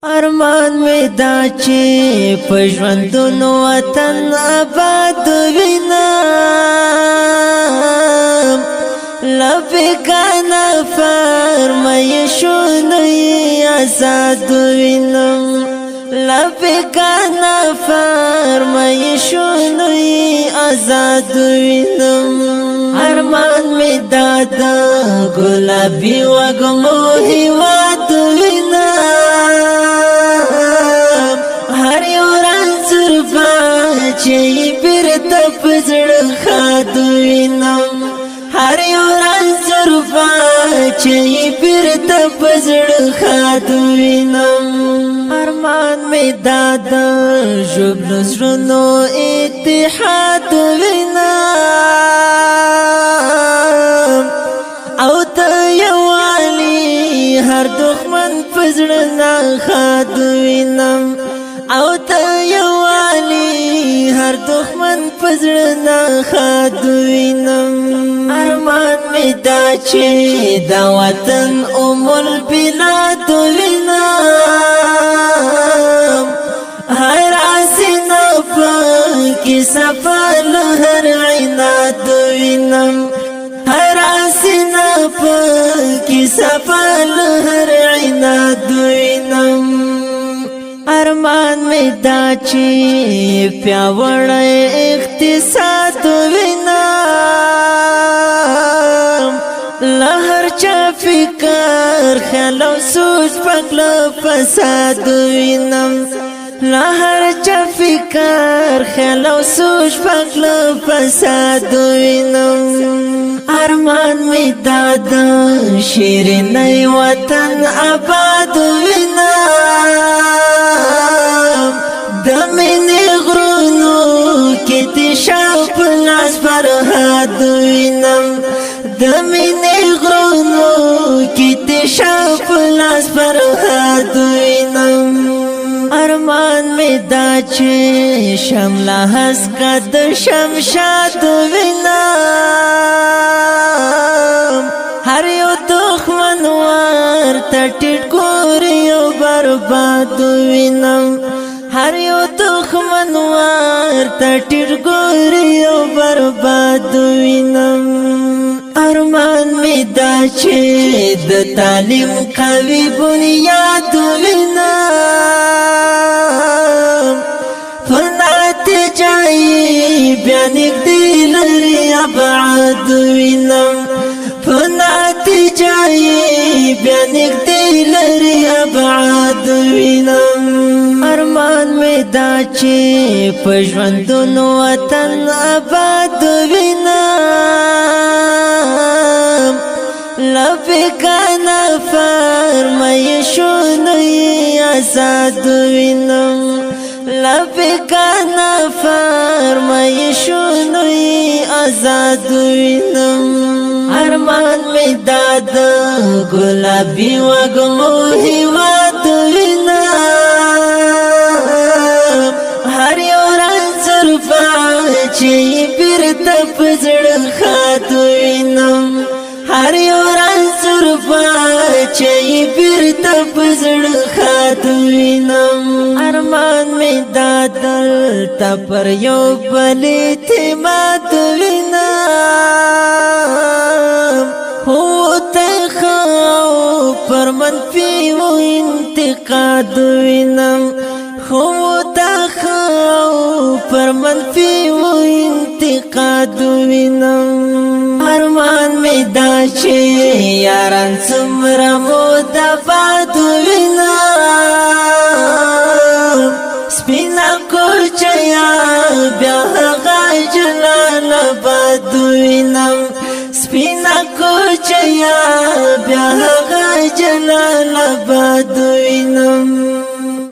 ارمان می دا چې په ژوندون وطن آباد وینم لبګانا فرمایشونه آزاد وینم لبګانا فرمایشونه آزاد وینم ارمان می دا د ګلابي وګمو هیواد وینم چې بیرته پزړه خاد وینم هر یو راز زرفا چې بیرته پزړه خاد وینم ارمان می داد ژوند زړونو اتحاد وینم او ته یوالي هر دښمن پزړه نه خاد وینم او ته یوالي هر دښمن پزړه نه خاد وینم ارمان می دا چې دا وطن البلاد وینم هر اسنه پکې سفر هر عناد وینم هر اسنه پکې سفر هر عناد وینم ارمان می دا چې پیاوړی اقتصاد وینم لهر چا فکر خیال او سوچ پکله فساد وینم لهر چا فکر خیال او سوچ پکله فساد وینم ارمان می دا د شیرینی وطن آباد وینم دمینی غرونو کی تشاو پلاس فرحاد وینم دمینی غرونو کی تشاو پلاس فرحاد وینم ارمان می دا چې شمله هسکا د شمشاد وینم هر یو دښمن ورته ټیټ ګوري او برباد وینم هر یو دښمن ورته ټیټ ګوري او برباد وینم ارمان می دا چې د تعلیم قوي بنیاد وینم په نتیجه بیا نږدې لري ابعاد وینم په نتیجه بیا نږدې لري ابعاد وینم ارمان می دا چې په ژوندون وطن آباد وینم لبګانا فرمایشونه آزاد وینم لبګانا فرمایشونه آزاد وینم ارمان می دا د ګلابي وګمو هیواد وینم هر یو راز زرفا چې بیرته پزړه خاد وینم هر یو راز زرفا چې بیرته پزړه خاد وینم ارمان می دا دلته پر یو بل اعتماد وینم هو ته خو پر منفي و انتقاد وینم هو ته خو پر منفي و انتقاد وینم ارمان می دا چې یاران څومره مو د باد وینم سپینا کوچیا بیا هغه جلال آباد وینم سپینا کوچیا بیا هغه جلال آباد وینم